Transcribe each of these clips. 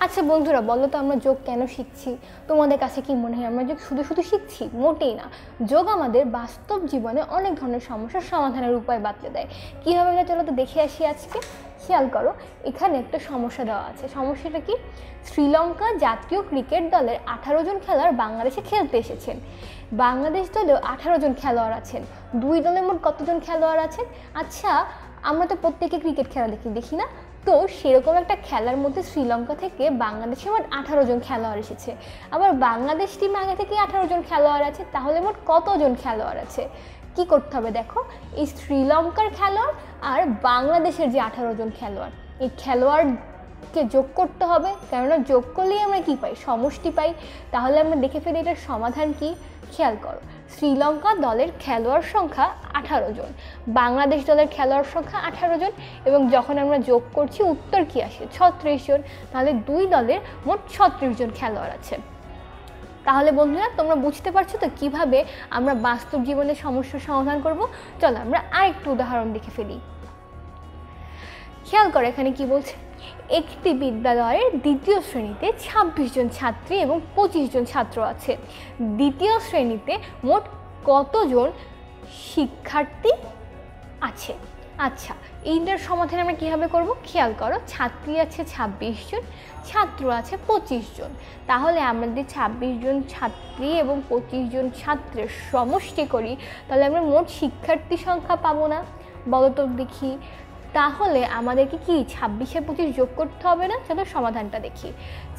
আচ্ছা বন্ধুরা, বলো তো আমরা যোগ কেন শিখছি? তোমাদের কাছে কি মনে হয় আমরা যোগ শুধু শুধু শিখছি? মোটেই না। যোগ আমাদের বাস্তব জীবনে অনেক ধরনের সমস্যার সমাধানের উপায় বাতলে দেয়। কীভাবে এটা চলো তো দেখে আসি আজকে। খেয়াল করো, এখানে একটা সমস্যা দেওয়া আছে। সমস্যাটা কি? শ্রীলঙ্কা জাতীয় ক্রিকেট দলের 18 জন খেলোয়াড় বাংলাদেশে খেলতে এসেছেন। বাংলাদেশ দলেও 18 জন খেলোয়াড় আছেন। দুই দলে মোট কতজন খেলোয়াড় আছেন? আচ্ছা, আমরা তো প্রত্যেকে ক্রিকেট খেলা দেখি না? তো সেরকম একটা খেলার মধ্যে শ্রীলঙ্কা থেকে বাংলাদেশে মোট 18 জন খেলোয়াড় এসেছে। আবার বাংলাদেশ টিমে আগে থেকে 18 জন খেলোয়াড় আছে, তাহলে মোট কতজন খেলোয়াড় আছে? কি করতে হবে দেখো, এই শ্রীলঙ্কার খেলোয়াড় আর বাংলাদেশের যে 18 জন খেলোয়াড়, এই খেলোয়াড়কে যোগ করতে হবে। কেননা যোগ করলেই আমরা কি পাই? সমষ্টি পাই। তাহলে আমরা দেখে ফেলি এটার সমাধান কি। খেয়াল করো, শ্রীলঙ্কা দলের খেলোয়াড় সংখ্যা 18 জন, বাংলাদেশ দলের খেলোয়াড় সংখ্যা 18 জন, এবং যখন আমরা যোগ করছি উত্তর কি আসে? 36 জন। তাহলে দুই দলের মোট 36 জন খেলোয়াড় আছে। তাহলে বন্ধুরা, তোমরা বুঝতে পারছো তো কিভাবে আমরা বাস্তব জীবনে সমস্যার সমাধান করব। চলো আমরা আরেকটু উদাহরণ দেখে ফেলি। খেয়াল করো এখানে কি বলছে। একটি বিদ্যালয়ের দ্বিতীয় শ্রেণীতে 26 জন ছাত্রী এবং 25 জন ছাত্র আছে। দ্বিতীয় শ্রেণীতে মোট কতজন শিক্ষার্থী আছে? আচ্ছা, এইটার সমাধান আমরা কীভাবে করব? খেয়াল করো, ছাত্রী আছে 26 জন, ছাত্র আছে 25 জন। তাহলে আমরা যদি 26 জন ছাত্রী এবং 25 জন ছাত্রের সমষ্টি করি, তাহলে আমরা মোট শিক্ষার্থী সংখ্যা পাবো না? বলো তো দেখি। তাহলে আমাদেরকে কি 26 আর 25 যোগ করতে হবে না? চলো সমাধানটা দেখি।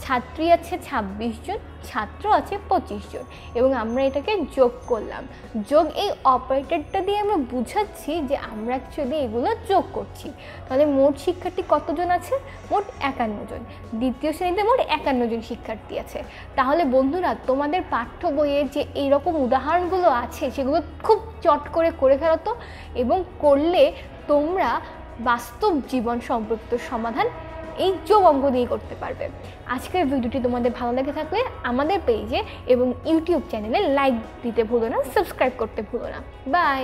ছাত্রী আছে 26 জন, ছাত্র আছে 25 জন, এবং আমরা এটাকে যোগ করলাম। যোগ এই অপারেটরটা দিয়ে আমরা বুঝাচ্ছি যে আমরা অ্যাকচুয়ালি এগুলো যোগ করছি। তাহলে মোট শিক্ষার্থী কতজন আছে? মোট 51 জন। দ্বিতীয় শ্রেণীতে মোট 51 জন শিক্ষার্থী আছে। তাহলে বন্ধুরা, তোমাদের পাঠ্য বইয়ে যে এইরকম উদাহরণগুলো আছে সেগুলো খুব চট করে ফেলো তো, এবং করলে তোমরা বাস্তব জীবন সম্পর্কিত সমাধান এই যোগ অঙ্ক দিয়ে করতে পারবে। আজকের ভিডিওটি তোমাদের ভালো লেগে থাকলে আমাদের পেজে এবং ইউটিউব চ্যানেলে লাইক দিতে ভুলো না, সাবস্ক্রাইব করতে ভুলো না। বাই।